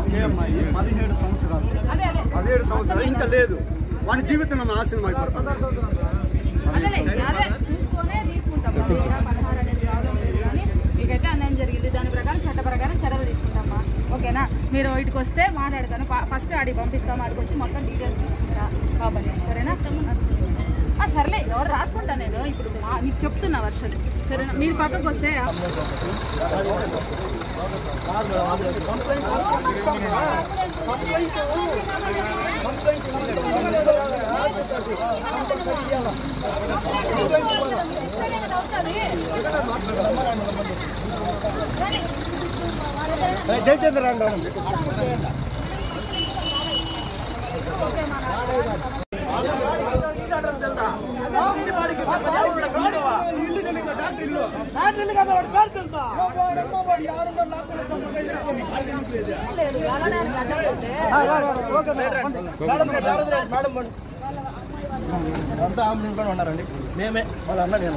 ఒకే అమ్మాయి 17 సంవత్సరాలు ఇంకా లేదు, వాడి జీవితం నన్ను నాశనం అయిపోతుంది. చూసుకునే తీసుకుంటాం. 16 అనేది ప్రాబ్లం లేదు కానీ మీకైతే అన్యాయం జరిగింది, దాని ప్రకారం చట్ట ప్రకారం చర్యలు తీసుకుంటామా. ఓకేనా? మీరు ఇటుకు వస్తే మాట్లాడతాను, ఫస్ట్ ఆడికి పంపిస్తాము, ఆడికి వచ్చి మొత్తం డీటెయిల్స్ తీసుకుంటా బాబాయ్. సరేనా? సర్లే, ఎవరు రాసుకుంటా నేను ఇప్పుడు మీకు చెప్తున్నా వర్షం. సరేనా? మీరు పక్కకు వస్తే జయచంద్ర అంతా ఆంబులెన్స్ కూడా ఉన్నారండి. మేమే వాళ్ళ అన్న, నేను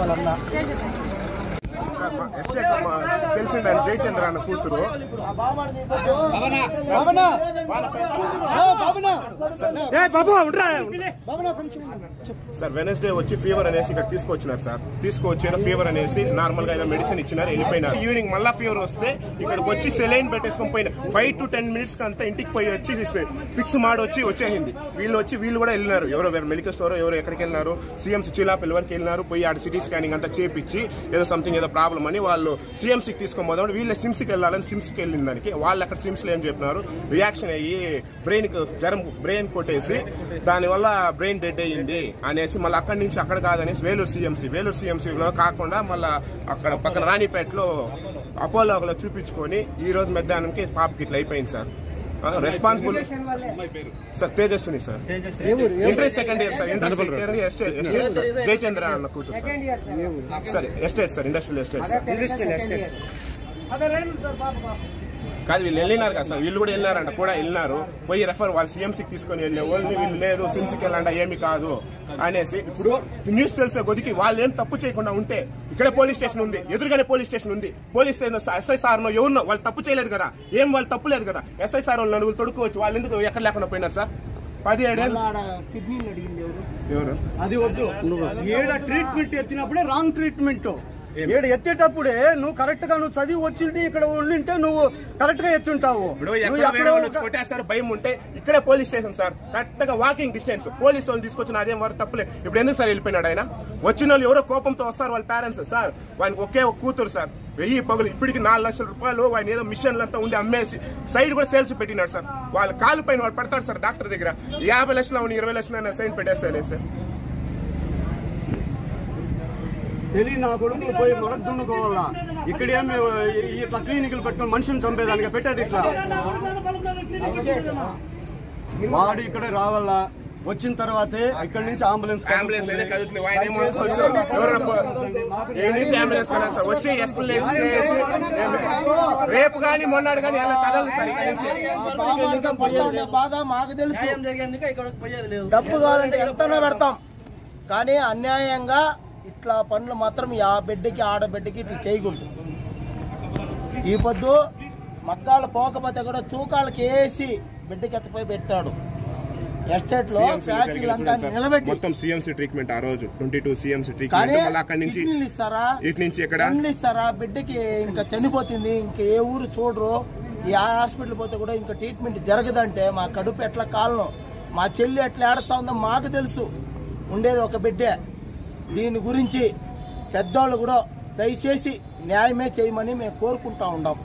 వాళ్ళ అన్న. తెలిసిందండి జయచంద్ర అన్న కూతురు. సార్ వెనస్డే వచ్చి ఫీవర్ అనేసి ఇక్కడ తీసుకొచ్చినారు సార్. తీసుకొచ్చి ఫీవర్ అనేసి నార్మల్ గా మెడిసిన్ ఇచ్చినారు, వెళ్ళిపోయినారు. ఈవినింగ్ మళ్ళా ఫీవర్ వస్తే ఇక్కడికి వచ్చి సెలైన్ పెట్టేసుకొని పోయిన 5 to 10 minutes అంతా ఇంటికి పోయి వచ్చి ఫిక్స్ మాడి వచ్చేసింది. వీళ్ళు కూడా వెళ్ళినారు, ఎవరో మెడికల్ స్టోర్ ఎవరో ఎక్కడికి వెళ్ళినారు, సిఎంసీ చిలాపిల్ వరకు వెళ్ళినారు. పోయి ఆడ సిటీ స్కానింగ్ అంతా చేపించి ఏదో సంథింగ్ ఏదో ప్రాబ్లం అని వాళ్ళు సిఎంసీకి తీసుకోబోదాం, వీళ్ళ సిమ్స్కి వెళ్ళాలని సిమ్స్కి వెళ్ళిన దానికి వాళ్ళు అక్కడ సిమ్స్ లో ఏం చెప్పినారు, రియాక్షన్ అయ్యి బ్రెయిన్ కొట్టేసి దానివల్ల బ్రెయిన్ డెడ్ అయ్యింది అనేసి మళ్ళీ అక్కడి నుంచి అక్కడ కాదనేసి వేలూరు సిఎంసీలో కాకుండా మళ్ళీ అక్కడ పక్కన రాణిపేటలో అపోలోలో చూపించుకొని ఈ రోజు మధ్యాహ్నంకి పాపకి ఇట్లా అయిపోయింది sir. Responsible sir Tejaswini sir, inter second year sir, estate Jayachandra అన్న కూతురు sir, estate sir, industrial estate sir. కాదు వీళ్ళు వెళ్ళినారు కదా సార్, వీళ్ళు కూడా వెళ్ళినారంట, కూడా వెళ్ళినారు. పోయి రెఫర్ వాళ్ళు సిఎంసీకి తీసుకొని వెళ్ళే ఓన్లీ వీళ్ళు లేదు సిఎంసీకి వెళ్ళంట ఏమి కాదు అనేసి. ఇప్పుడు న్యూస్ తెలిసే కొద్దికి వాళ్ళు ఏం తప్పు చేయకుండా ఉంటే ఇక్కడే పోలీస్ స్టేషన్ ఉంది, ఎదురుగానే పోలీస్ స్టేషన్ ఉంది. పోలీస్ స్టేషన్ ఎస్ఐ సార్ ఎవరినో వాళ్ళు తప్పు చేయలేదు కదా, వాళ్ళు తప్పు లేదు కదా. ఎస్ఐ సార్ వాళ్ళు నలుగురు తొడుకోవచ్చు, వాళ్ళు ఎందుకు ఎక్కడ లేకుండా పోయినారు సార్? 17 ఏళ్ళు కిడ్నీలు అడిగింది ఎవరు? అది వద్దు. ఏడ ట్రీట్మెంట్ ఎత్తినప్పుడే రాంగ్ ట్రీట్మెంట్. ఏడు ఎత్తేటప్పుడే నువ్వు కరెక్ట్ గా నువ్వు చదివి వచ్చింటే ఇక్కడ ఉండింటే నువ్వు కరెక్ట్ గా ఎత్తుంటావు. కొట్టేస్తారు భయం ఉంటే ఇక్కడే పోలీస్ స్టేషన్ సార్, కరెక్ట్ గా వాకింగ్ డిస్టెన్స్. పోలీసు వాళ్ళు తీసుకొచ్చిన అదేం వరకు తప్పులే. ఇప్పుడు ఎందుకు సార్ వెళ్ళిపోయినాడు ఆయన? వచ్చిన వాళ్ళు ఎవరో కోపంతో వస్తారు వాళ్ళ పేరెంట్స్ సార్. వానికి ఒకే ఒక కూతురు సార్, 1000 పగులు ఇప్పటికి 4 లక్షల రూపాయలు ఆయన ఏదో మిషన్లంతా ఉండి అమ్మేసి సైడ్ కూడా సేల్స్ పెట్టినాడు సార్. వాళ్ళ కాలు పైన వాడు పడతాడు సార్ డాక్టర్ దగ్గర, 50 లక్షలు 20 లక్షలు సైన్ పెట్టేస్తాడే సార్. తెలియని నా కొడుకులు పోయి మొదటి దున్నుకోవాలా, ఇక్కడేమి ఇట్లా క్లినిక్లు పెట్టుకుని మనిషిని చంపేదానికి పెట్టేది ఇట్లా. వాడు ఇక్కడ రావాలా, వచ్చిన తర్వాతే ఇక్కడ నుంచి అంబులెన్స్ రేపు కానీ మొన్నాడు కానీ బాధ మాకు తెలుసు. డబ్బు కావాలంటే ఎంతనే పెడతాం, కానీ అన్యాయంగా ఇట్లా పనులు మాత్రం ఆ బిడ్డకి ఆడబిడ్డకి ఇట్లా చేయకూడదు. ఈ పొద్దు మగ్గాలు పోకపోతే కూడా తూకాలకి వేసి బిడ్డకి ఎత్తపోయి పెట్టాడు. ఎస్టేట్ లో ఫ్యాక్టరీలంతా నిలబెట్టి మొత్తం సిఎంసీ ట్రీట్మెంట్ ఆ రోజు 22 సిఎంసీ ట్రీట్మెంట్. అక్కడి నుంచి ఇస్తారా, ఇటు నుంచి ఎక్కడ ఇస్తారా? బిడ్డకి ఇంకా చనిపోతుంది, ఇంకా ఏ ఊరు చూడరు. ఈ హాస్పిటల్ పోతే కూడా ఇంకా ట్రీట్మెంట్ జరగదంటే మా కడుపు ఎట్లా కాలను, మా చెల్లి ఎట్లా ఏడుస్తా ఉందో మాకు తెలుసు. ఉండేది ఒక బిడ్డే. దీని గురించి పెద్దోళ్ళు కూడా దయచేసి న్యాయమే చేయమని మేము కోరుకుంటా ఉన్నాం.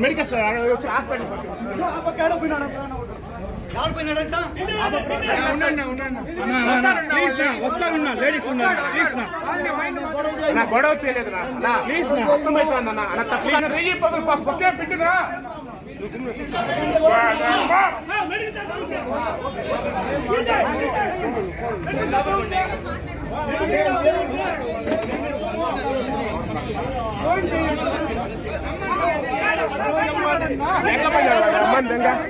మెడికల్ హాస్పిటల్ పోయినాడంట వస్తానన్నా లేడీస్ ఉన్నారు ప్లీజ్ నా గొడవ చేయలేదు నా ప్లీజ్ అర్థమవుతుందన్నా అన్న తప్ప రెయ్యి పదులు పక్కే పెట్టురా ఎట్లా